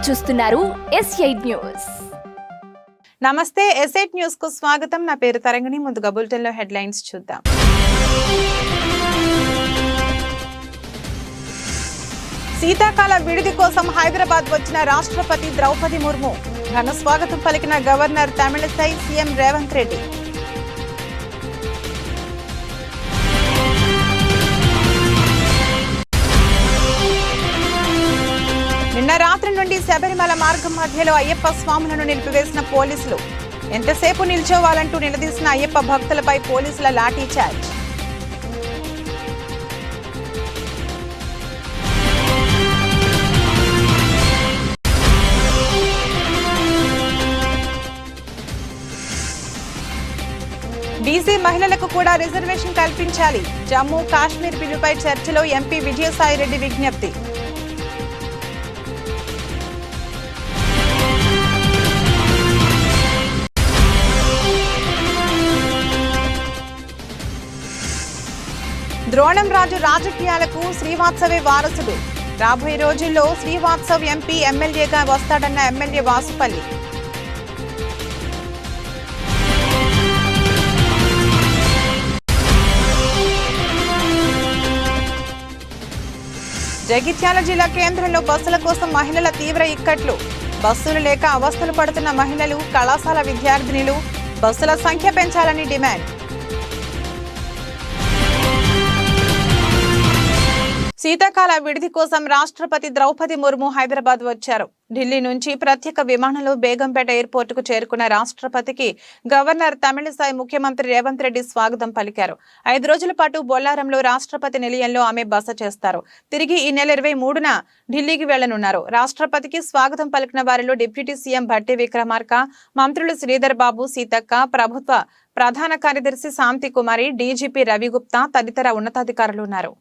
చూస్తున్నారు S8 news. నమస్తే, S8 news కు స్వాగతం. నా పేరు తరంగిణి. ముందుగా బులెటిన్ లో హెడ్లైన్స్ చూద్దాం. శీతాకాల విడిది కోసం హైదరాబాద్ వచ్చిన రాష్ట్రపతి ద్రౌపది ముర్ము. ఘన స్వాగతం పలికిన గవర్నర్ తమిళిసై సీఎం రేవంత్ రెడ్డి. నిన్న రాత్రి నుండి శబరిమల మార్గం మధ్యలో అయ్యప్ప స్వాములను నిలిపివేసిన పోలీసులు. ఎంతసేపు నిల్చోవాలంటూ నిలదీసిన అయ్యప్ప భక్తులపై పోలీసుల లాఠీ చార్జ్. బీసీ మహిళలకు కూడా రిజర్వేషన్ కల్పించాలి. జమ్మూ కాశ్మీర్ బిల్లుపై చర్చలో ఎంపీ విజయసాయిరెడ్డి విజ్ఞప్తి. ద్రోణం రాజు రాజకీయాలకు శ్రీవాత్సవే వారసుడు. రాబోయే రోజుల్లో శ్రీవాత్సవ్ ఎంపీ ఎమ్మెల్యేగా వస్తాడన్న ఎమ్మెల్యే వాసుపల్లి. జగిత్యాల జిల్లా కేంద్రంలో బస్సుల కోసం మహిళల తీవ్ర ఇక్కట్లు. బస్సులు లేక అవస్థలు పడుతున్న మహిళలు, కళాశాల విద్యార్థినులు బస్సుల సంఖ్య పెంచాలని డిమాండ్. శీతాకాల విడిది కోసం రాష్ట్రపతి ద్రౌపది ముర్ము హైదరాబాద్ వచ్చారు. ఢిల్లీ నుంచి ప్రత్యేక విమానంలో బేగంపేట ఎయిర్పోర్ట్ కు చేరుకున్న రాష్ట్రపతికి గవర్నర్ తమిళిసై, ముఖ్యమంత్రి రేవంత్ రెడ్డి స్వాగతం పలికారు. 5 రోజుల పాటు బొల్లారంలో రాష్ట్రపతి నిలయంలో ఆమె బస చేస్తారు. తిరిగి ఈ నెల 23న ఢిల్లీకి వెళ్లనున్నారు. రాష్ట్రపతికి స్వాగతం పలికిన వారిలో డిప్యూటీ సీఎం భట్టి విక్రమార్క, మంత్రులు శ్రీధర్ బాబు, సీతక్క, ప్రభుత్వ ప్రధాన కార్యదర్శి శాంతి కుమారి, డీజీపీ రవిగుప్తా తదితర ఉన్నతాధికారులు ఉన్నారు.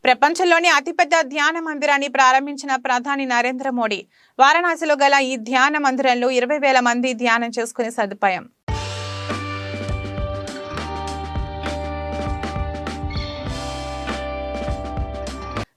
ప్రపంచంలోని అతిపెద్ద ధ్యాన మందిరాన్ని ప్రారంభించిన ప్రధాని నరేంద్ర మోడీ. వారణాసిలో గల ఈ ధ్యాన మందిరంలో 20,000 మంది ధ్యానం చేసుకునే సదుపాయం.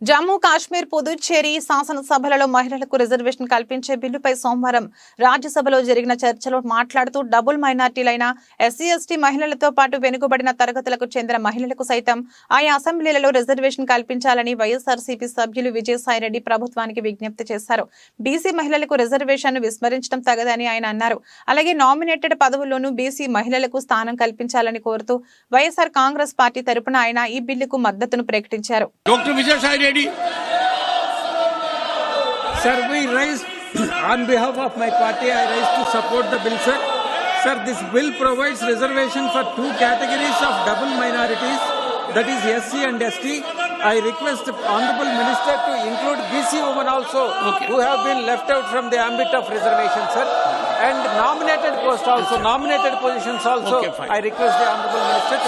జమ్మూ కాశ్మీర్, పుదుచ్చేరి శాసనసభలలో మహిళలకు రిజర్వేషన్ కల్పించే బిల్లుపై సోమవారం రాజ్యసభలో జరిగిన చర్చలో మాట్లాడుతూ డబుల్ మైనార్టీలైన ఎస్సీ, ఎస్టీ మహిళలతో పాటు వెనుకబడిన తరగతులకు చెందిన మహిళలకు సైతం ఆయా అసెంబ్లీలలో రిజర్వేషన్ కల్పించాలని వైఎస్ఆర్సీపీ సభ్యులు విజయసాయిరెడ్డి ప్రభుత్వానికి విజ్ఞప్తి చేశారు. బీసీ మహిళలకు రిజర్వేషన్ విస్మరించడం తగదని ఆయన అన్నారు. అలాగే నామినేటెడ్ పదవుల్లోనూ బీసీ మహిళలకు స్థానం కల్పించాలని కోరుతూ వైఎస్ఆర్ కాంగ్రెస్ పార్టీ తరపున ఆయన ఈ బిల్లుకు మద్దతును ప్రకటించారు. Sir, we raised on behalf of my party, I raised to support the bill, sir. Sir, this bill provides reservation for 2 categories of double minorities, that is SC and ST. I request Honorable Minister to include BC women also, who have been left out from the ambit of reservation, sir. And nominated post also, nominated positions also. I request the Honorable Minister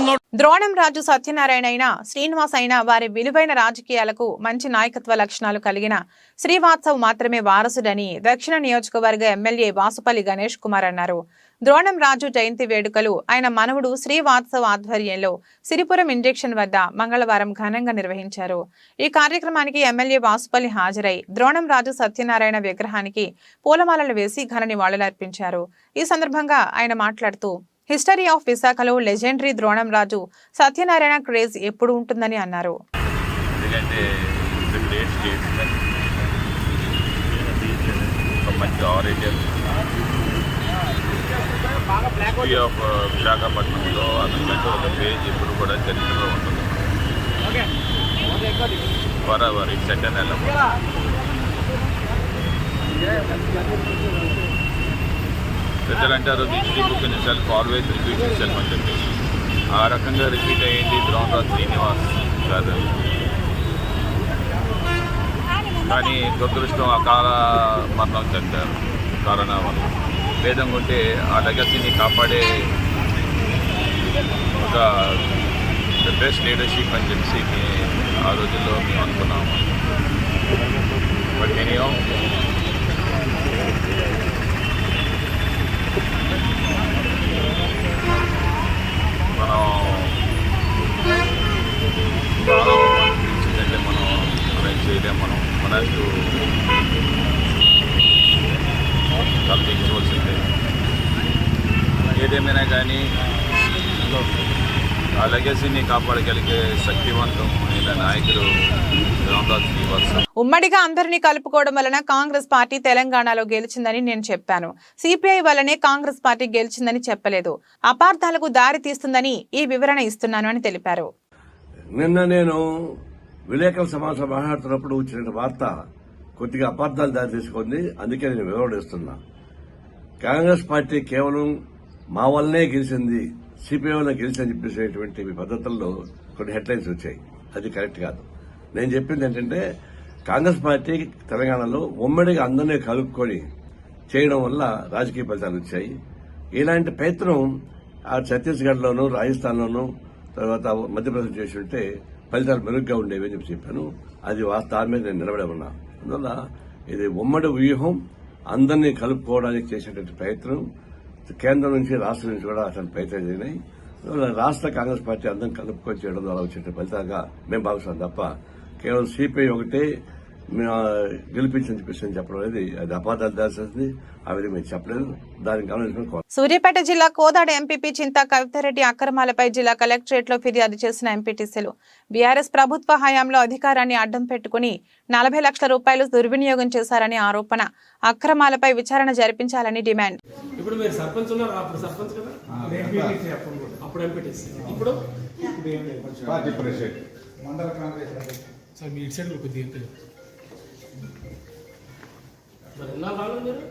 to... Dronam రాజు సత్యనారాయణ అయినా, శ్రీనివాస్ అయినా వారి విలువైన రాజకీయాలకు మంచి నాయకత్వ లక్షణాలు కలిగిన శ్రీవాత్సవ్ మాత్రమే వారసుడని దక్షిణ నియోజకవర్గ ఎమ్మెల్యే వాసుపల్లి గణేష్ కుమార్ అన్నారు. ద్రోణం రాజు జయంతి వేడుకలు ఆయన మనవడు శ్రీవాత్సవ్ ఆధ్వర్యంలో సిరిపురం ఇంజెక్షన్ వద్ద మంగళవారం ఘనంగా నిర్వహించారు. ఈ కార్యక్రమానికి ఎమ్మెల్యే వాసుపల్లి హాజరై ద్రోణం రాజు సత్యనారాయణ విగ్రహానికి పూలమాలలు వేసి ఘన నివాళులర్పించారు. ఈ సందర్భంగా ఆయన మాట్లాడుతూ, హిస్టరీ ఆఫ్ విశాఖలో లెజెండరీ ద్రోణం రాజు సత్యనారాయణ క్రేజ్ ఎప్పుడు ఉంటుందని అన్నారు. విశాఖపట్నంలో అతనికంటే ఒక పేజ్ ఇప్పుడు కూడా చరిత్రలో ఉంటుంది. Forever it's eternal. పెద్దలు అంటారు history book in self always repeat it self అని చెప్పేసి. ఆ రకంగా రిపీట్ అయ్యింది ద్రోణరాజు శ్రీనివాస్ గారు. కానీ దురదృష్టం అకాల మరణం చెందారు కరోనా వల్ల. భేదం ఉంటే ఆ లెగసీని కాపాడే ఒక బెస్ట్ లీడర్షిప్ అని చెప్పి ఆ రోజుల్లో మేము అనుకున్నాము. బట్ ఎనీహౌ మనం చాలా అనిపించిందంటే మనం చేయలేము. మన తలదించవలసిందే. ఏదేమైనా కానీ ఆ లెగసీని కాపాడగలిగే శక్తివంతమైన నాయకుడు రామదాస్ శ్రీనివాస్. ఉమ్మడిగా అందరినీ కలుపుకోవడం వలన కాంగ్రెస్ పార్టీ తెలంగాణలో గెలిచిందని నేను చెప్పాను. సిపిఐ వల్లనే కాంగ్రెస్ పార్టీ గెలిచిందని చెప్పలేదు. అపార్థాలకు దారి తీస్తుందని ఈ వివరణ ఇస్తున్నాను అని తెలిపారు. నిన్న నేను విలేకరుల సమావేశం మాట్లాడుతున్నప్పుడు వచ్చిన వార్త కొద్దిగా అపార్థాలు దారి తీసుకుంది. అందుకే నేను వివరణ ఇస్తున్నా. కాంగ్రెస్ పార్టీ కేవలం మా వల్లనే గెలిచింది, సిపిఐ వల్ల గెలిచిందని చెప్పేసేటువంటి పద్ధతుల్లో కొన్ని హెడ్లైన్స్ వచ్చాయి. అది కరెక్ట్ కాదు. నేను చెప్పింది ఏంటంటే కాంగ్రెస్ పార్టీ తెలంగాణలో ఉమ్మడిగా అందరినీ కలుపుకొని చేయడం వల్ల రాజకీయ ఫలితాలు వచ్చాయి. ఇలాంటి ప్రయత్నం ఆ ఛత్తీస్గఢ్లోనూ రాజస్థాన్లోనూ తర్వాత మధ్యప్రదేశ్ చేసి ఉంటే ఫలితాలు మెరుగ్గా ఉండేవి అని చెప్పాను. అది దాని మీద నేను నిలబడే ఉన్నా. అందువల్ల ఇది ఉమ్మడి వ్యూహం, అందరినీ కలుపుకోవడానికి చేసేటువంటి ప్రయత్నం కేంద్రం నుంచి రాష్ట్రం నుంచి కూడా అటువంటి ప్రయత్నం జరిగినాయి. రాష్ట్ర కాంగ్రెస్ పార్టీ అందరం కలుపుకొని చేయడం ద్వారా వచ్చే ఫలితంగా మేము భావిస్తాం తప్ప కేవలం సిపిఐ ఒకటే గెలిపించని చెప్పేసి చెప్పడం అనేది అది అపార్థాలు దాల్సింది. ఆ విధంగా మేము చెప్పలేదు. దానికి గమనించుకుని సూర్యాపేట జిల్లా కోదాడ ఎంపీపీ చింతా కవితారెడ్డి అక్రమాలపై జిల్లా కలెక్టరేట్ లో ఫిర్యాదు చేసిన ఎంపీటీసీలు బీఆర్ఎస్ ప్రభుత్వ హయాంలో అధికారాన్ని అడ్డం పెట్టుకుని 40 లక్షల రూపాయలు దుర్వినియోగం చేశారని ఆరోపణ. అక్రమాలపై విచారణ జరిపించాలని డిమాండ్. ఇప్పుడు మీరు సర్పంచ్ ఉన్నారు, అప్పుడు సర్పంచ్ కదా, అప్పుడు ఎంపీటీసీ, ఇప్పుడు మండల కాంగ్రెస్ సార్ మీ ఇటు సైడ్ కొద్దిగా మరి ఎన్నా రాలేదు మీరు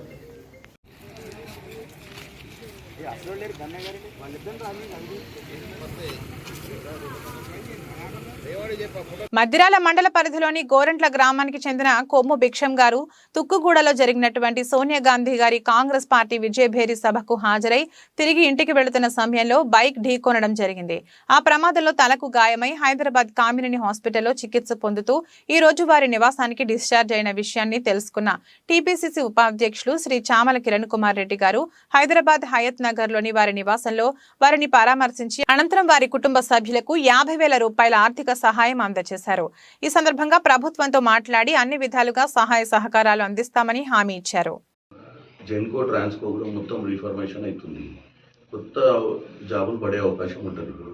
మద్దిరాల మండల పరిధిలోని గోరంట్ల గ్రామానికి చెందిన కొమ్ము భిక్షం గారు తుక్కుగూడలో జరిగినటువంటి సోనియా గాంధీ గారి కాంగ్రెస్ పార్టీ విజయభేరి సభకు హాజరై తిరిగి ఇంటికి వెళుతున్న సమయంలో బైక్ ఢీకొనడం జరిగింది. ఆ ప్రమాదంలో తలకు గాయమై హైదరాబాద్ కామినేని హాస్పిటల్లో చికిత్స పొందుతూ ఈ రోజు వారి నివాసానికి డిశ్చార్జ్ అయిన విషయాన్ని తెలుసుకున్న టీపీసీసీ ఉపాధ్యక్షులు శ్రీ చామల కిరణ్ కుమార్ రెడ్డి గారు హైదరాబాద్ హయత్ నగర్ లోని వారి నివాసంలో వారిని పరామర్శించి అనంతరం వారి కుటుంబ సభ్యులకు 50,000 రూపాయల ఆర్థిక సహాయం అందజేశారు. ఈ సందర్భంగా ప్రభుత్వంతో మాట్లాడి అన్ని విధాలుగా సహాయ సహకారాలు అందిస్తామని హామీ ఇచ్చారు. జెన్కో ట్రాన్స్కో కూడా మొత్తం రిఫార్మేషన్ అవుతుంది. కొత్త జాబులు పడే అవకాశం ఉంటుంది. ఇప్పుడు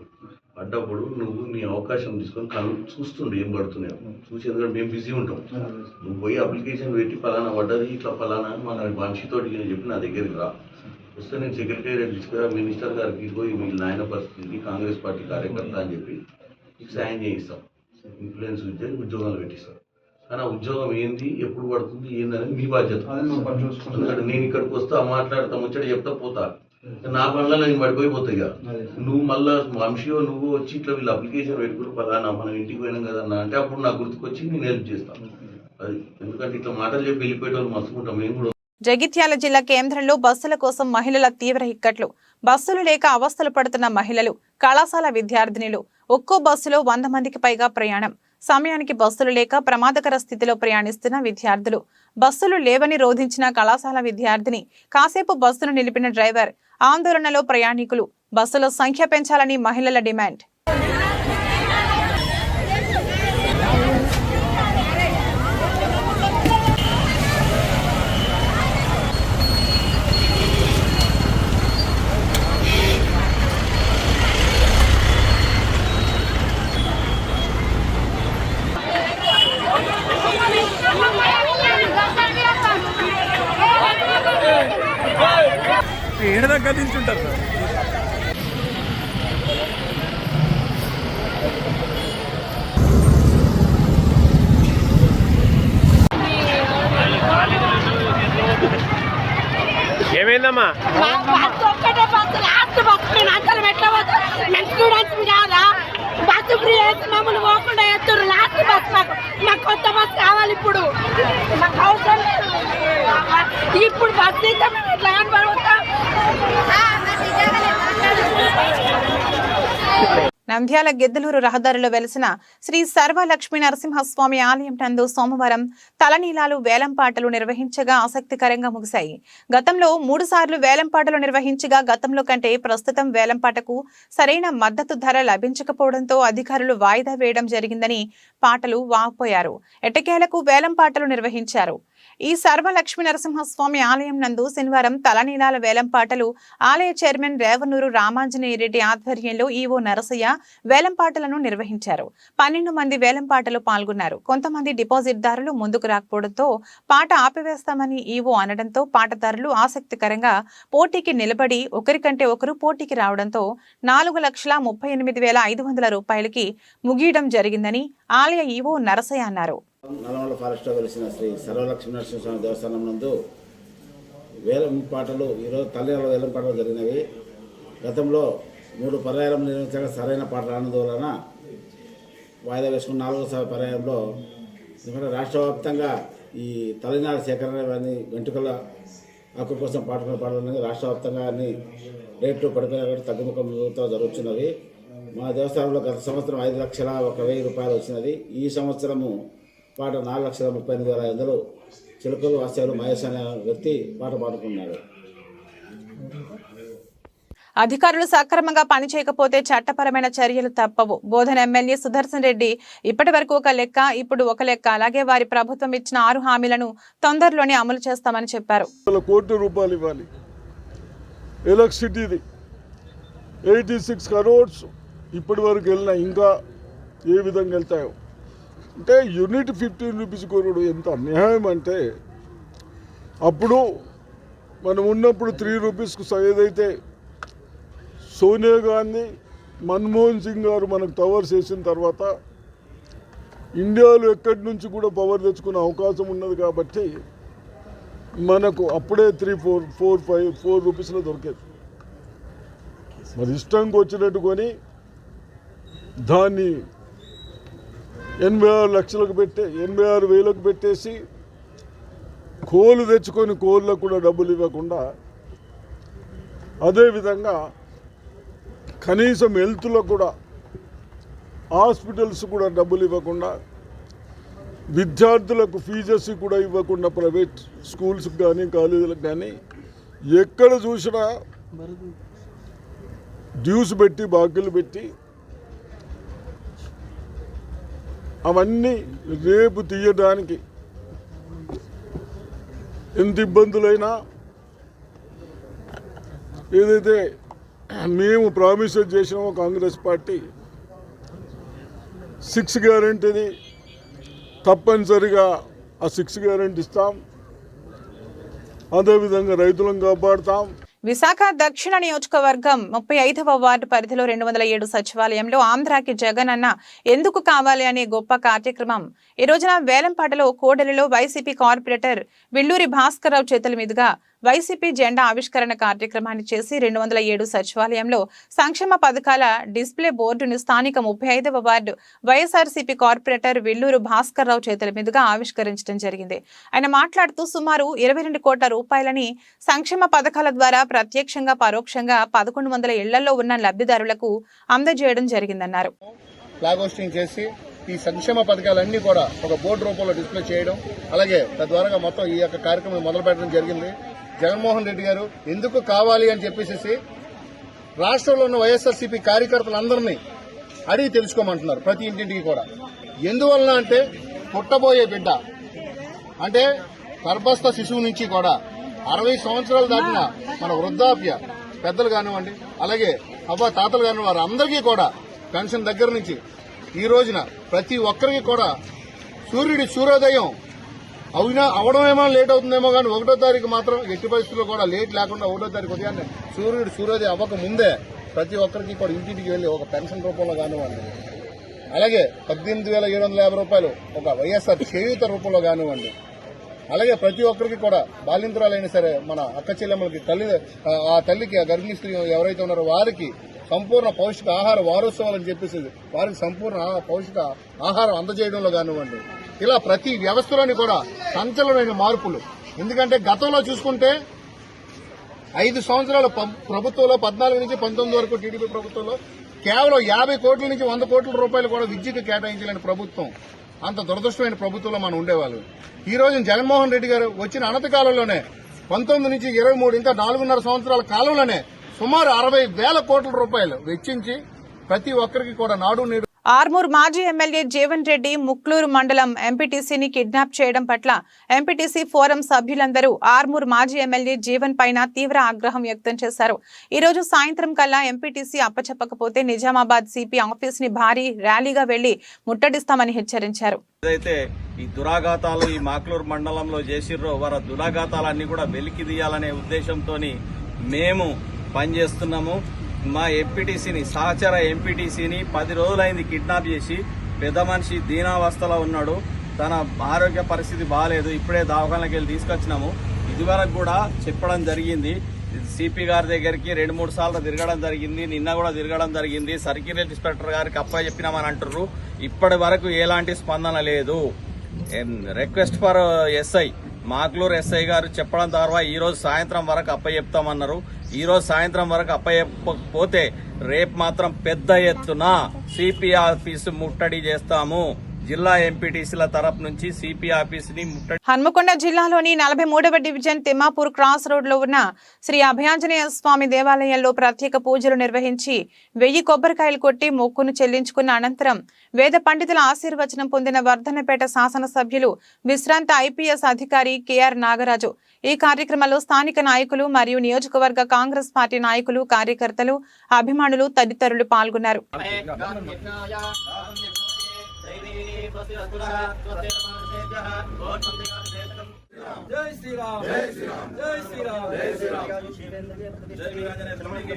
పడ్డప్పుడు నువ్వు నీ అవకాశం తీసుకొని కళ్ళు చూస్తుండే ఏం పడుతున్నాయో చూసి, ఎందుకంటే మేము బిజీ ఉంటాం. నువ్వు పోయి అప్లికేషన్ పెట్టి పలానా పడ్డది ఇట్లా పలానా మన మనిషితోటి చెప్పి నా దగ్గరికి రా, వస్తే నేను సెక్రటేరియట్ తీసుకురా మినిస్టర్ గారికి పోయి మీ నాయన పరిస్థితి కాంగ్రెస్ పార్టీ కార్యకర్త అని చెప్పి సాయం చేయిస్తాం. ఇన్ఫ్లుయెన్స్ ఉద్యోగాలు పెట్టిస్తాం. కానీ ఆ ఉద్యోగం ఏంది, ఎప్పుడు పడుతుంది, ఏందనేది మీ బాధ్యత. ఎందుకంటే నేను ఇక్కడికి వస్తా మాట్లాడతా ముచ్చట చెప్తా పోతా, నా పనులలో నేను పడిపోయిపోతాయి. నువ్వు మళ్ళా వంశీయో నువ్వు వచ్చి ఇట్లా వీళ్ళు అప్లికేషన్ పెట్టుకుని పలానా మనం ఇంటికి పోయినాం కదా అన్న అంటే అప్పుడు నాకు గుర్తుకొచ్చి నేను హెల్ప్ చేస్తాను. అది ఎందుకంటే ఇట్లా మాటలు చెప్పి వెళ్ళిపోయేటోళ్ళు మస్తుకుంటాం మేము కూడా. జగిత్యాల జిల్లా కేంద్రంలో బస్సుల కోసం మహిళల తీవ్ర ఇక్కట్లు. బస్సులు లేక అవస్థలు పడుతున్న మహిళలు, కళాశాల విద్యార్థినులు. ఒక్కో బస్సులో 100 మందికి పైగా ప్రయాణం. సమయానికి బస్సులు లేక ప్రమాదకర స్థితిలో ప్రయాణిస్తున్న విద్యార్థులు. బస్సులు లేవని రోధించిన కళాశాల విద్యార్థిని, కాసేపు బస్సును నిలిపిన డ్రైవర్. ఆందోళనలో ప్రయాణికులు. బస్సుల సంఖ్య పెంచాలని మహిళల డిమాండ్. ఏడ దగ్గర నుంచి ఉంటారు సార్. ఏమైందమ్మా? బస్సు ఫ్రీ అయితే మమ్మల్ని పోకుండా ఎత్తురు. లాస్ట్ బస్ మాకు కొత్త బస్ కావాలి. ఇప్పుడు మాకు అవసరం లేదు. ఇప్పుడు బస్సు అయితే మేము ఎట్లా కనబడతాం. నంద్యాల గిద్దలూరు రహదారిలో వెలిసిన శ్రీ సర్వ లక్ష్మీ నరసింహస్వామి ఆలయం నందు సోమవారం తలనీలాలు వేలంపాటలు నిర్వహించగా ఆసక్తికరంగా ముగిశాయి. గతంలో 3 సార్లు వేలంపాటలు నిర్వహించగా గతంలో కంటే ప్రస్తుతం వేలంపాటకు సరైన మద్దతు ధర లభించకపోవడంతో అధికారులు వాయిదా వేయడం జరిగిందని పాటలు వాపోయారు. ఎట్టకేలకు వేలంపాటలు నిర్వహించారు. ఈ సర్వ లక్ష్మీ నరసింహస్వామి ఆలయం నందు శనివారం తలనీలాల వేలంపాటలు ఆలయ చైర్మన్ రేవనూరు రామాంజనేయ రెడ్డి ఆధ్వర్యంలో ఈవో నరసయ్య వేలంపాటలను నిర్వహించారు. 12 మంది వేలంపాటలు పాల్గొన్నారు. కొంతమంది డిపాజిట్దారులు ముందుకు రాకపోవడంతో పాట ఆపివేస్తామని ఈవో అనడంతో పాటదారులు ఆసక్తికరంగా పోటీకి నిలబడి ఒకరికంటే ఒకరు పోటీకి రావడంతో 4,38,500 రూపాయలకి ముగియడం జరిగిందని ఆలయ ఈవో నరసయ్య అన్నారు. నల్లమల్ల ఫారెస్ట్లో వెలిసిన శ్రీ సర్వలక్ష్మీ నరసింహస్వామి దేవస్థానం నందు వేలంపాటలు ఈరోజు తల్లిల వేలంపాటలు జరిగినవి. గతంలో 3 పర్యాయం నిర్వహించగా సరైన పాట రానందువలన వాయిదా వేసుకున్న 4వ పర్యాయంలో ఎందుకంటే రాష్ట్ర వ్యాప్తంగా ఈ తల్లినాల సేకరణ అని వెంట్రుకల హక్కు కోసం పాటలు పాడాలని రాష్ట్ర వ్యాప్తంగా అన్ని రేట్లు పడిపోయిన తగ్గుముఖంతో జరుగుతున్నవి. మా దేవస్థానంలో గత సంవత్సరం 5,01,000 రూపాయలు వచ్చినది. ఈ సంవత్సరము పాట 4,38,500 చిలుకలు వాస్యాలు మహేష్ అనే వ్యక్తి పాట పాడుకున్నాడు. అధికారులు సక్రమంగా పనిచేయకపోతే చట్టపరమైన చర్యలు తప్పవు. బోధన ఎమ్మెల్యే సుదర్శన్ రెడ్డి ఇప్పటి వరకు ఒక లెక్క, ఇప్పుడు ఒక లెక్క, అలాగే వారి ప్రభుత్వం ఇచ్చిన 6 హామీలను తొందరలోనే అమలు చేస్తామని చెప్పారు. ₹1 కోటి ఇవ్వాలి. ఎలక్ట్రిసిటీది 86 crores ఇప్పటి వరకు వెళ్ళినా ఇంకా ఏ విధంగా వెళ్తాయో అంటే యూనిట్ 15 రూపీస్ కొనుడు ఎంత అన్యాయం అంటే అప్పుడు మనం ఉన్నప్పుడు 3 రూపీస్కు ఏదైతే సోనియా గాంధీ మన్మోహన్ సింగ్ గారు మనకు టవర్స్ వేసిన తర్వాత ఇండియాలో ఎక్కడి నుంచి కూడా పవర్ తెచ్చుకునే అవకాశం ఉన్నది కాబట్టి మనకు అప్పుడే 4 రూపీస్లో దొరికేది. మరి ఇష్టంగా వచ్చినట్టు కొని దాన్ని 86 లక్షలకు 86,000కు పెట్టేసి కోళ్ళు తెచ్చుకొని కోళ్ళకు కూడా డబ్బులు ఇవ్వకుండా, అదేవిధంగా కనీసం హెల్త్లో కూడా హాస్పిటల్స్ కూడా డబ్బులు ఇవ్వకుండా, విద్యార్థులకు ఫీజెస్ కూడా ఇవ్వకుండా ప్రైవేట్ స్కూల్స్కి కానీ కాలేజీలకు కానీ ఎక్కడ చూసినా డ్యూస్ పెట్టి బాకీలు పెట్టి అవన్నీ రేపు తీయడానికి ఎంత ఇబ్బందులైనా ఏదైతే మేము ప్రామిస్ చేసినామో కాంగ్రెస్ పార్టీ 6 గ్యారెంటీని తప్పనిసరిగా ఆ 6 గ్యారెంటీ ఇస్తాం. అదేవిధంగా రైతులను కాపాడుతాం. విశాఖ దక్షిణ నియోజకవర్గం 35వ వార్డు పరిధిలో 207 సచివాలయంలో ఆంధ్రాకి జగన్ అన్న ఎందుకు కావాలి అనే గొప్ప కార్యక్రమం ఈ రోజున వేలంపాటలో కోడలిలో వైసీపీ కార్పొరేటర్ విల్లూరి భాస్కర్రావు చేతుల మీదుగా వైసీపీ జెండా ఆవిష్కరణ కార్యక్రమాన్ని చేసి 207 సచివాలయంలో సంక్షేమ పథకాల డిస్ప్లే బోర్డును స్థానిక 35వ వార్డు వైఎస్ఆర్సీపీ కార్పొరేటర్ విల్లూరు భాస్కర్రావు చేతుల మీదుగా ఆవిష్కరించడం జరిగింది. ఆయన మాట్లాడుతూ సుమారు 22 కోట్ల రూపాయలని సంక్షేమ పథకాల ద్వారా ప్రత్యక్షంగా పరోక్షంగా 1100 ఇళ్లలో ఉన్న లబ్ధిదారులకు అందజేయడం జరిగిందన్నారు. ఫ్లాగ్ హోస్టింగ్ చేసి ఈ సంక్షేమ పథకాలన్నీ కూడా ఒక బోర్డు రూపంలో డిస్ప్లే చేయడం, అలాగే తద్వారా మొత్తం ఈ యొక్క కార్యక్రమం మొదలు పెట్టడం జరిగింది. జగన్మోహన్ రెడ్డి గారు ఎందుకు కావాలి అని చెప్పేసి రాష్ట్రంలో ఉన్న వైఎస్ఆర్సీపీ కార్యకర్తలందరినీ అడిగి తెలుసుకోమంటున్నారు. ప్రతి ఇంటింటికి కూడా ఎందువలన అంటే పుట్టబోయే బిడ్డ అంటే గర్భస్థ శిశువు నుంచి కూడా 60 సంవత్సరాలు దాటిన మన వృద్ధాప్య పెద్దలు కానివ్వండి, అలాగే తాతలు కానివ్వండి, వారు అందరికీ కూడా పెన్షన్ దగ్గర నుంచి ఈ రోజున ప్రతి ఒక్కరికి కూడా సూర్యోదయం అవడమేమో లేట్ అవుతుందేమో కానీ 1వ తారీఖు మాత్రం ఎట్టి పరిస్థితుల్లో కూడా లేట్ లేకుండా 1వ తారీఖు ఉదయాన్నే సూర్యోదయం అవ్వక ముందే ప్రతి ఒక్కరికి కూడా ఇంటింటికి వెళ్లి ఒక పెన్షన్ రూపంలో కానివ్వండి, అలాగే 18,750 రూపాయలు ఒక వైఎస్ఆర్ చేయూత రూపంలో కానివ్వండి, అలాగే ప్రతి ఒక్కరికి కూడా బాలింతరాలైనా సరే మన అక్క చెల్లెమ్మలకి ఆ తల్లికి ఆ గర్భిణీ స్త్రీ ఎవరైతే ఉన్నారో వారికి సంపూర్ణ పౌష్టిక ఆహార వారోత్సవాలని చెప్పేసి వారికి సంపూర్ణ పౌష్టిక ఆహారం అందజేయడంలో కానివ్వండి, ఇలా ప్రతి వ్యవస్థలోని కూడా సంచలనమైన మార్పులు. ఎందుకంటే గతంలో చూసుకుంటే 5 సంవత్సరాల ప్రభుత్వంలో 14 నుంచి 19 వరకు టీడీపీ ప్రభుత్వంలో కేవలం 50 కోట్ల నుంచి 100 కోట్ల రూపాయలు కూడా విద్యకు కేటాయించలేని ప్రభుత్వం, అంత దురదృష్టమైన ప్రభుత్వంలో మనం ఉండేవాళ్ళు. ఈ రోజు జగన్మోహన్ రెడ్డి గారు వచ్చిన అనతి కాలంలోనే 19 నుంచి 23 ఇంకా 4.5 సంవత్సరాల కాలంలోనే సుమారు 60,000 కోట్ల రూపాయలు వెచ్చించి ప్రతి ఒక్కరికి కూడా నాడు నేడు. ఆర్మూర్ మాజీ ఎమ్మెల్యే జీవన్ రెడ్డి ముక్లూరు మండలం ఎంపీటీసీని కిడ్నాప్ చేయడం పట్ల ఎంపీటీసీ ఫోరం సభ్యులందరూ ఆర్మూర్ మాజీ ఎమ్మెల్యే జీవన్ పైన తీవ్ర ఆగ్రహం వ్యక్తం చేశారు. ఈ రోజు సాయంత్రం కల్లా ఎంపీటీసీ అప్పచెప్పకపోతే నిజామాబాద్ సిపి ఆఫీస్ ని భారీ ర్యాలీగా వెళ్లి ముట్టడిస్తామని హెచ్చరించారు. ఏదైతే ఈ దురాఘాతాలు ఈ మాక్లూరు మండలంలో చేసిర్రో వారి దురాఘాతాలన్నీ కూడా వెలికి తీయాలనే ఉద్దేశంతో మేము పనిచేస్తున్నాము. మా ఎంపీటీసీని సహచర ఎంపీటీసీని 10 రోజులైంది కిడ్నాప్ చేసి, పెద్ద మనిషి దీనావస్థలో ఉన్నాడు, తన ఆరోగ్య పరిస్థితి బాగాలేదు, ఇప్పుడే దవాఖానకి వెళ్ళి తీసుకొచ్చినాము. ఇదివరకు కూడా చెప్పడం జరిగింది, సిపి గారి దగ్గరికి 2-3 సార్లు తిరగడం జరిగింది, నిన్న కూడా తిరగడం జరిగింది. సర్కిల్ ఇన్స్పెక్టర్ గారికి అప్పచెప్పినామని అంటున్నారు. ఇప్పటి వరకు ఎలాంటి స్పందన లేదు. Request for SI Makloor SI గారు చెప్పడం ద్వారా ఈ రోజు సాయంత్రం వరకు అప్పచెప్తామన్నారు. ఈ రోజు సాయంత్రం వరకు అప్పచెప్పకపోతే రేపు మాత్రం పెద్ద ఎత్తున సిపి ఆఫీసు ముట్టడి చేస్తాము. జిల్లా ఎంపీటీసీల తరపు నుంచి సిపి ఆఫీస్ ని ముట్టడి. హన్మకొండ జిల్లాలోని 43వ డివిజన్ తిమ్మాపూర్ క్రాస్ రోడ్ లో ఉన్న శ్రీ అభయాంజనేయ స్వామి దేవాలయంలో ప్రత్యేక పూజలు నిర్వహించి 1000 కొబ్బరికాయలు కొట్టి మొక్కును చెల్లించుకున్న అనంతరం వేద పండితుల ఆశీర్వచనం పొందిన వర్ధన్నపేట శాసనసభ్యులు విశ్రాంత ఐపీఎస్ అధికారి కెఆర్ నాగరాజు. ఈ కార్యక్రమంలో స్థానిక నాయకులు మరియు నియోజకవర్గ కాంగ్రెస్ పార్టీ నాయకులు, కార్యకర్తలు, అభిమానులు తదితరులు పాల్గొన్నారు. జై శ్రీరామ్, జై శ్రీరామ్, జై శ్రీరామ్, జై శ్రీరామ్, జై వీరాంజనేయ స్వామికి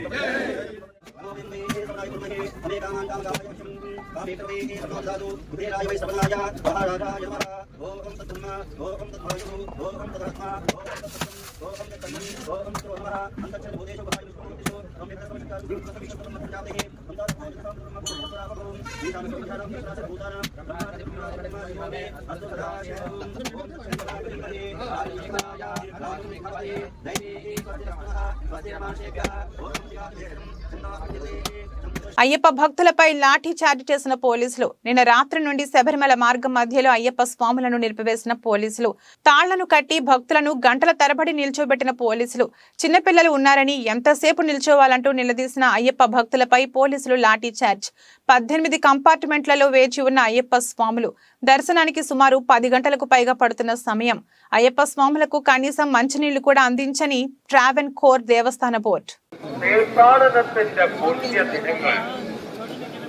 అయ్యప్ప భక్తులపై లాఠీ చార్జ్ చేసిన పోలీసులు. నిన్న రాత్రి నుండి శబరిమల మార్గం మధ్యలో అయ్యప్ప స్వాములను నిలిపివేసిన పోలీసులు, తాళ్లను కట్టి భక్తులను గంటల తరబడి నిల్చోబెట్టిన పోలీసులు, చిన్నపిల్లలు ఉన్నారని ఎంతసేపు నిల్చోవాలంటూ నిలదీసిన అయ్యప్ప భక్తులపై పోలీసులు లాఠీ చార్జ్. 18 కంపార్ట్మెంట్లలో వేచి ఉన్న అయ్యప్ప స్వాములు దర్శనానికి సుమారు 10 గంటలకు పైగా పడుతున్న సమయం. అయ్యప్ప స్వాములకు కనీసం మంచినీళ్లు కూడా అందించని ట్రావెన్ కోర్ దేవస్థాన బోర్డు.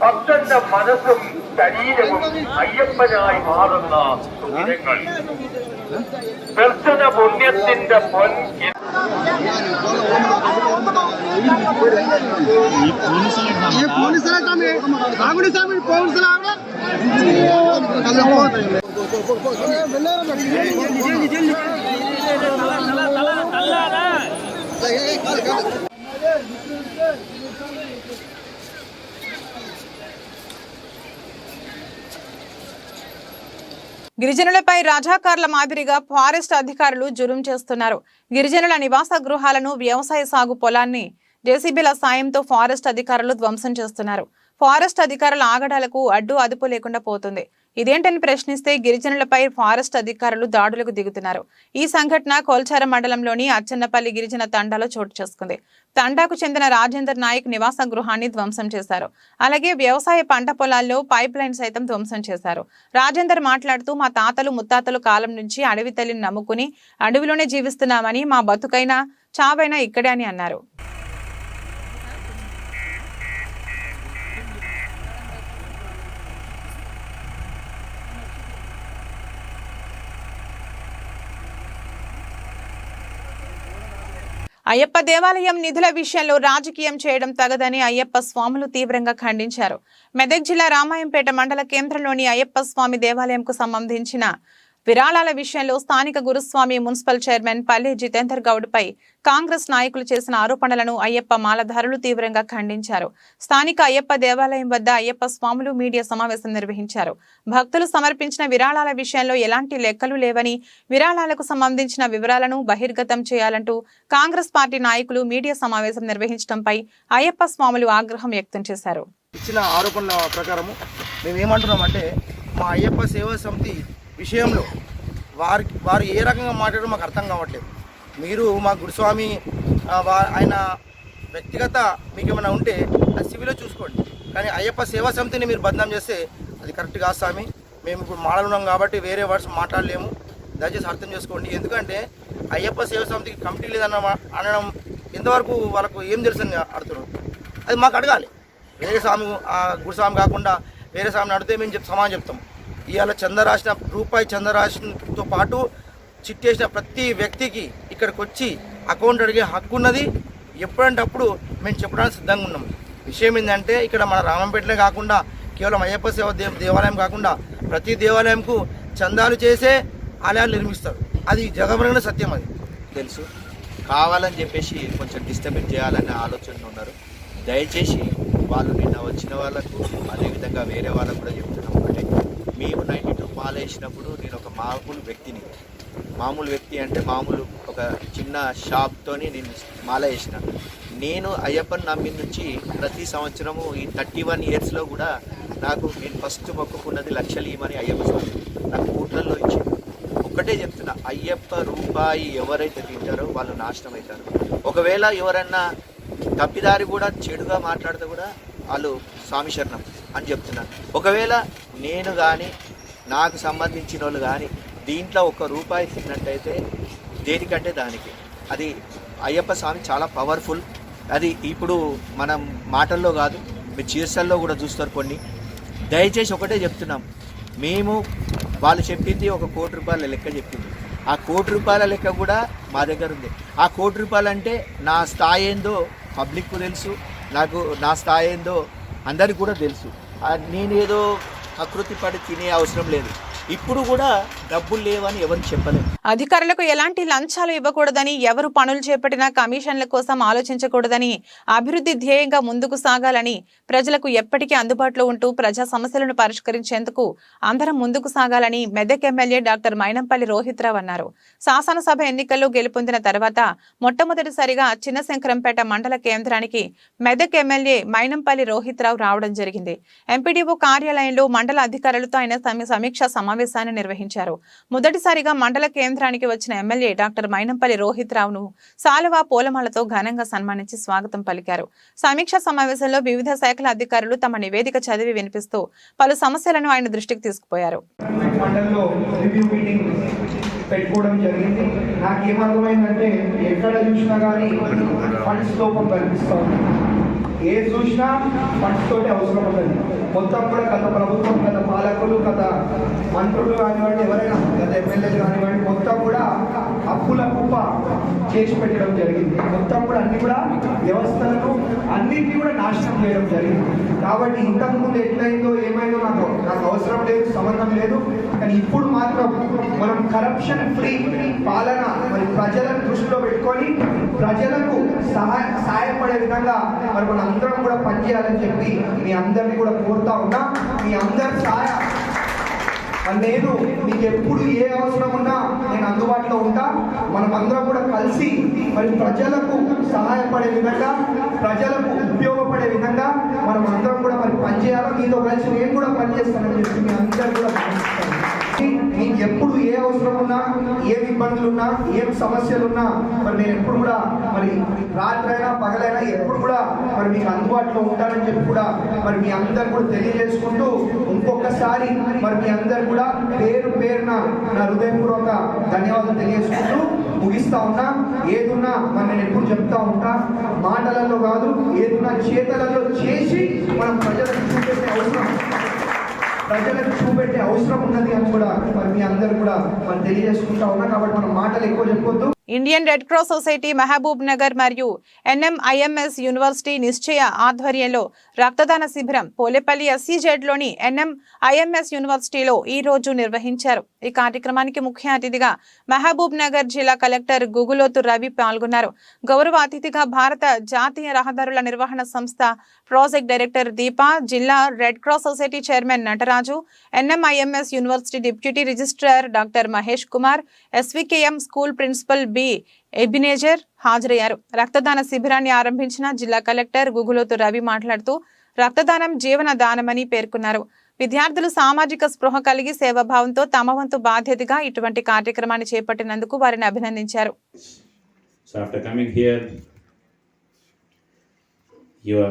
ഭക്തന്റെ മനസ്സും ശരീരവും അയ്യപ്പനായി മാറുന്ന സുദിനങ്ങൾ, ദർശന പുണ്യത്തിന്റെ പൊൻ గిరిజనులపై రాజాకార్ల మాదిరిగా ఫారెస్ట్ అధికారులు జులుం చేస్తున్నారు. గిరిజనుల నివాస గృహాలను, వ్యవసాయ సాగు పొలాన్ని జేసీబీల సాయంతో ఫారెస్ట్ అధికారులు ధ్వంసం చేస్తున్నారు. ఫారెస్ట్ అధికారుల ఆగడాలకు అడ్డు అదుపు లేకుండా పోతుంది. ఇదేంటని ప్రశ్నిస్తే గిరిజనులపై ఫారెస్ట్ అధికారులు దాడులకు దిగుతున్నారు. ఈ సంఘటన కోల్చార మండలంలోని అచ్చన్నపల్లి గిరిజన తండాలో చోటు చేసుకుంది. తండాకు చెందిన రాజేందర్ నాయక్ నివాస గృహాన్ని ధ్వంసం చేశారు. అలాగే వ్యవసాయ పంట పొలాల్లో పైప్ లైన్ సైతం ధ్వంసం చేశారు. రాజేందర్ మాట్లాడుతూ, మా తాతలు ముత్తాతలు కాలం నుంచి అడవి తల్లిని నమ్ముకుని అడవిలోనే జీవిస్తున్నామని, మా బతుకైనా చావైనా ఇక్కడే అని అన్నారు. అయ్యప్ప దేవాలయం నిధుల విషయంలో రాజకీయం చేయడం తగదని అయ్యప్ప స్వాములు తీవ్రంగా ఖండించారు. మెదక్ జిల్లా రామాయంపేట మండల కేంద్రంలోని అయ్యప్ప స్వామి దేవాలయంకు సంబంధించిన విరాళాల విషయంలో స్థానిక గురుస్వామి మున్సిపల్ చైర్మన్ పల్లె జితేందర్ గౌడ్పై కాంగ్రెస్ నాయకులు చేసిన ఆరోపణలను అయ్యప్ప మాలధారులు తీవ్రంగా ఖండించారు. స్థానిక అయ్యప్ప దేవాలయం వద్ద అయ్యప్ప స్వాములు మీడియా సమావేశం నిర్వహించారు. భక్తులు సమర్పించిన విరాళాల విషయంలో ఎలాంటి లెక్కలు లేవని, విరాళాలకు సంబంధించిన వివరాలను బహిర్గతం చేయాలంటూ కాంగ్రెస్ పార్టీ నాయకులు మీడియా సమావేశం నిర్వహించడంపై అయ్యప్ప స్వాములు ఆగ్రహం వ్యక్తం చేశారు. ఇచ్చిన ఆరోపణల ప్రకారము మేము ఏమంటున్నామంటే మా అయ్యప్ప సేవా సమితి విషయంలో వారు ఏ రకంగా మాట్లాడడం మాకు అర్థం కావట్లేదు. మీరు మా గురుస్వామి ఆయన వ్యక్తిగత మీకు ఏమైనా ఉంటే అది సివిలో చూసుకోండి, కానీ అయ్యప్ప సేవా సమితిని మీరు బదనాం చేస్తే అది కరెక్ట్ కాదు స్వామి. మేము ఇప్పుడు మాట్లాడున్నాం కాబట్టి వేరే వర్డ్స్ మాట్లాడలేము, దయచేసి అర్థం చేసుకోండి. ఎందుకంటే అయ్యప్ప సేవా సమితికి కమిటీ లేదన్న అనడం ఎంతవరకు వాళ్ళకు ఏం తెలుసని అడుగుతున్నారు, అది మాకు అడగాలి. వేరే స్వామి గురుస్వామి కాకుండా వేరే స్వామిని అడిగితే మేము సమాధానం చెప్తాం. ఇవాళ రూపాయి చంద్రరాశితో పాటు చిట్టేసిన ప్రతి వ్యక్తికి ఇక్కడికి వచ్చి అకౌంట్ అడిగే హక్కు ఉన్నది. ఎప్పుడంటే అప్పుడు మేము చెప్పడానికి సిద్ధంగా ఉన్నాం. విషయం ఏంటంటే ఇక్కడ మన రామంపేటలే కాకుండా కేవలం అయ్యప్ప సేవ దేవాలయం కాకుండా ప్రతి దేవాలయంకు చందాలు చేసే ఆలయాలు నిర్మిస్తారు. అది జగమరణ సత్యం, అది తెలుసు. కావాలని చెప్పేసి కొంచెం డిస్టర్బెన్స్ చేయాలనే ఆలోచనలు ఉన్నారు. దయచేసి వాళ్ళు నిన్న వచ్చిన వాళ్ళకు అదేవిధంగా వేరే వాళ్ళకు కూడా చెప్తున్నాం. అంటే మేము 92 మాల వేసినప్పుడు నేను ఒక మామూలు వ్యక్తి అంటే మామూలు ఒక చిన్న షాప్తోని నేను మాల వేసిన. నేను అయ్యప్పని నమ్మి నుంచి ప్రతి సంవత్సరము ఈ 31 ఇయర్స్లో కూడా నేను ఫస్ట్ మొక్కుకున్నది లక్షలు ఇవ్వమని అయ్యప్ప స్వామి నాకు కోట్లలో ఇచ్చి. ఒక్కటే చెప్తున్నా, అయ్యప్ప రూపాయి ఎవరైతే తింటారో వాళ్ళు నాశనం అవుతారు. ఒకవేళ ఎవరన్నా తప్పిదారి కూడా చెడుగా మాట్లాడితే కూడా వాళ్ళు స్వామి శరణం అని చెప్తున్నాను. ఒకవేళ నేను కానీ నాకు సంబంధించిన వాళ్ళు కానీ దీంట్లో ₹1 తిన్నట్టయితే దేనికంటే దానికి అది అయ్యప్ప స్వామి చాలా పవర్ఫుల్. అది ఇప్పుడు మనం మాటల్లో కాదు, మీరు చీర్సల్లో కూడా చూస్తారు కొన్ని. దయచేసి ఒకటే చెప్తున్నాం, మేము వాళ్ళు చెప్పింది ₹1 కోటి లెక్క చెప్పింది. ఆ ₹1 కోటి లెక్క కూడా మా దగ్గర ఉంది. ఆ ₹1 కోటి అంటే నా స్థాయి ఏందో పబ్లిక్కు తెలుసు, నా స్థాయి ఏందో అందరికి కూడా తెలుసు. నేనేదో ప్రకృతి పడి తినే అవసరం లేదు. ఇప్పుడు కూడా డబ్బులు లేవని ఎవరికి చెప్పలేదు. అధికారులకు ఎలాంటి లంచాలు ఇవ్వకూడదని, ఎవరు పనులు చేపట్టినా కమిషన్ల కోసం ఆలోచించకూడదని, అభివృద్ధి ధ్యేయంగా ముందుకు సాగాలని, ప్రజలకు ఎప్పటికీ అందుబాటులో ఉంటూ ప్రజా సమస్యలను పరిష్కరించేందుకు అందరం ముందుకు సాగాలని మెదక్ ఎమ్మెల్యే డాక్టర్ మైనంపల్లి రోహిత్రావు అన్నారు. శాసనసభ ఎన్నికల్లో గెలుపొందిన తర్వాత మొట్టమొదటిసారిగా చిన్నశంకరంపేట మండల కేంద్రానికి మెదక్ ఎమ్మెల్యే మైనంపల్లి రోహిత్రావు రావడం జరిగింది. ఎంపీడీఓ కార్యాలయంలో మండల అధికారులతో ఆయన సమీక్షా సమావేశాన్ని నిర్వహించారు. మొదటిసారిగా మండల కేంద్రానికి వచ్చిన ఎమ్మెల్యే డాక్టర్ మైనంపల్లి రోహిత్రావును సాలువా పూలమాలతో ఘనంగా సన్మానించి స్వాగతం పలికారు. సమీక్షా సమావేశంలో వివిధ శాఖల అధికారులు తమ నివేదిక చదివి వినిపిస్తూ పలు సమస్యలను ఆయన దృష్టికి తీసుకుపోయారు. పెట్టుకోవడం జరిగింది. నాకేమర్థమైందంటే ఎక్కడ చూసినా కానీ ఫండ్స్ లోపం కనిపిస్తూ ఉంది. ఏది చూసినా ఫండ్స్ తోటి అవసరం ఉంటుంది. మొత్తం కూడా గత ప్రభుత్వం, గత పాలకులు, గత మంత్రులు కానివ్వండి, ఎవరైనా గత ఎమ్మెల్యేలు కానివ్వండి, మొత్తం కూడా అప్పుల కుప్ప చేసి పెట్టడం జరిగింది. మొత్తం కూడా అన్ని కూడా వ్యవస్థలను అన్నింటినీ కూడా నాశనం చేయడం జరిగింది. కాబట్టి ఇంతకుముందు ఎట్లయిందో ఏమైందో నాకు అవసరం లేదు, సంబంధం లేదు. కానీ ఇప్పుడు మాత్రం మనం కరప్షన్ ఫ్రీ పాలన మరి ప్రజలను దృష్టిలో పెట్టుకొని ప్రజలకు సహాయపడే విధంగా మరి మన అందరం కూడా పనిచేయాలని చెప్పి మీ అందరినీ కూడా కోరుతా ఉన్నా. మీ అందరి సహాయ నేను మీకు ఎప్పుడు ఏ అవసరం ఉన్నా నేను అందుబాటులో ఉంటా. మనం అందరం కూడా కలిసి మరి ప్రజలకు సహాయపడే విధంగా, ప్రజలకు ఉపయోగపడే విధంగా మనం అందరం కూడా మరి పనిచేయాలి. మీతో కలిసి నేను కూడా పనిచేస్తానని చెప్పి మీ అందరూ కూడా మీకు ఎప్పుడు ఏ అవసరం ఉన్నా, ఏం ఇబ్బందులు ఉన్నా, ఏం సమస్యలు ఉన్నా మరి నేను ఎప్పుడు కూడా మరి రాత్రైనా పగలైనా ఎప్పుడు కూడా మరి మీకు అందుబాటులో ఉంటానని చెప్పి కూడా మరి మీ అందరు కూడా తెలియజేసుకుంటూ ఇంకొకసారి మరి మీ అందరు కూడా పేరున నా హృదయపూర్వక ధన్యవాదాలు తెలియజేసుకుంటూ ముగిస్తా ఉన్నా. ఏదున్నా మరి నేను ఎప్పుడు చెప్తా ఉంటా, మాటలలో కాదు, ఏదున్నా చేతలలో చేసి మనం ప్రజలకు చూపెట్టే అవసరం ఉన్నది అని కూడా మరి మీ అందరు కూడా మనం తెలియజేసుకుంటా ఉన్నా. కాబట్టి మనం మాటలు ఎక్కువ చెప్పొద్దు. Indian Red Cross Society Mahabubnagar మరియు NMIMS యూనివర్సిటీ నిశ్చయ ఆధ్వర్యంలో రక్తదాన శిబిరం పోలేపల్లి SEZలోని NMIMS యూనివర్సిటీలో ఈ రోజు నిర్వహించారు. ఈ కార్యక్రమానికి ముఖ్య అతిథిగా మహబూబ్ నగర్ జిల్లా కలెక్టర్ గుగులోతు రవి పాల్గొన్నారు. గౌరవ అతిథిగా భారత జాతీయ రహదారుల నిర్వహణ సంస్థ ప్రాజెక్ట్ డైరెక్టర్ దీపా, జిల్లా Red Cross Society chairman Nataraju, NMIMS university deputy registrar doctor Mahesh Kumar, SVKM school principal Ebenezer హాజరయ్యారు. రక్తదాన శిబిరాన్ని ఆరంభించిన జిల్లా కలెక్టర్ గుగులోతు రవి మాట్లాడుతూ రక్తదానం జీవన దానమని పేర్కొన్నారు. విద్యార్థులు సామాజిక స్పృహ కలిగి సేవాభావంతో తమ వంతు బాధ్యతగా ఇటువంటి కార్యక్రమాన్ని చేపట్టినందుకు వారిని అభినందించారు. So after coming here, your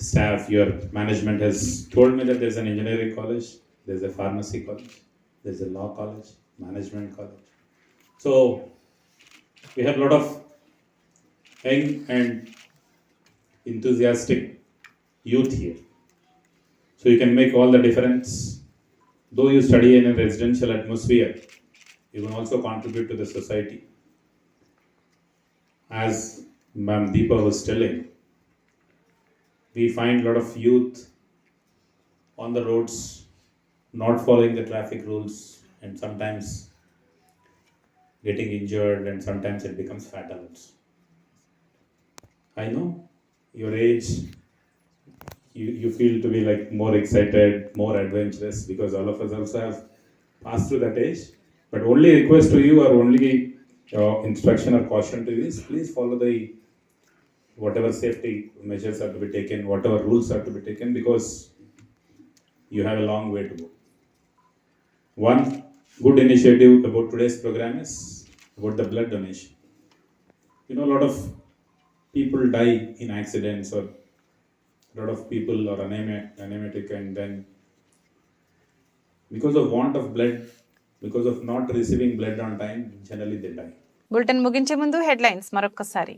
staff, your management has told me that there's an engineering college, there's a pharmacy college, there's a law college, management college. So we have a lot of young and enthusiastic youth here. So you can make all the difference. Though you study in a residential atmosphere, you can also contribute to the society. As Ma'am Deepa was telling, we find a lot of youth on the roads not following the traffic rules and sometimes getting injured, and sometimes it becomes fatal. I know your age, you feel to be like more excited, more adventurous, because all of us also have passed through that age. But only request to you, or only instruction or caution to you is, please follow the whatever safety measures are to be taken, whatever rules are to be taken, because you have a long way to go. One good initiative about today's program is about the blood donation. You know, a lot of people die in accidents, or a lot of people are anemic, and then because of want of blood, because of not receiving blood on time, generally they die. Bulletin ముగించే ముందు headlines మరొకసారి.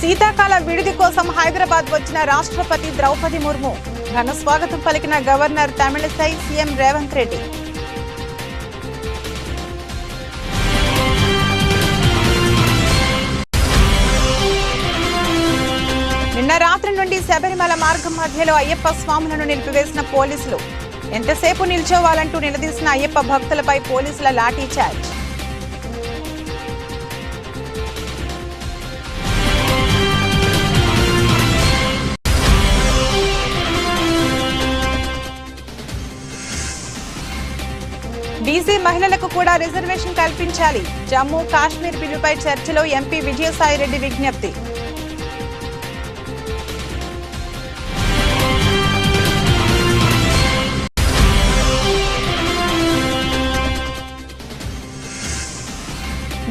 శీతాకాల విడిది కోసం హైదరాబాద్ వచ్చిన రాష్ట్రపతి ద్రౌపది ముర్ము ఘన స్వాగతం పలికిన గవర్నర్ తమిళిసై సీఎం రేవంత్ రెడ్డి. నిన్న రాత్రి నుండి శబరిమల మార్గం మధ్యలో అయ్యప్ప స్వాములను నిలిపివేసిన పోలీసులు. ఎంతసేపు నిల్చోవాలంటూ నిలదీసిన అయ్యప్ప భక్తులపై పోలీసుల లాఠీ చార్జ్. బీసీ మహిళలకు కూడా రిజర్వేషన్ కల్పించాలి. జమ్మూ కాశ్మీర్ బిల్లుపై చర్చలో ఎంపీ విజయసాయిరెడ్డి విజ్ఞప్తి.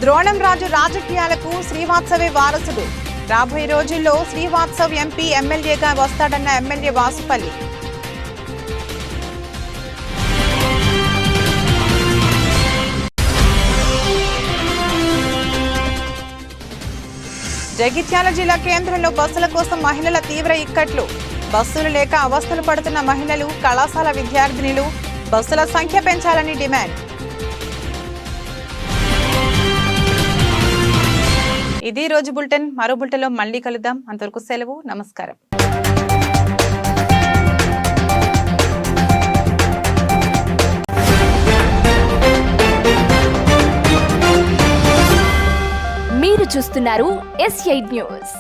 ద్రోణం రాజు రాజకీయాలకు శ్రీవాత్సవే వారసుడు. రాబోయే రోజుల్లో శ్రీవాత్సవ్ ఎంపీ ఎమ్మెల్యేగా వస్తాడన్న ఎమ్మెల్యే వాసుపల్లి. జగిత్యాల జిల్లా కేంద్రంలో బస్సుల కోసం మహిళల తీవ్ర ఇక్కట్లు. బస్సులు లేక అవస్థలు పడుతున్న మహిళలు, కళాశాల విద్యార్థినులు బస్సుల సంఖ్య పెంచాలని డిమాండ్. ఇది రోజు బులెటిన్. మరో బులెటిన్లో మళ్ళీ కలుద్దాం. అంతవరకు సెలవు. నమస్కారం. మీరు చూస్తున్నారు S8 న్యూస్.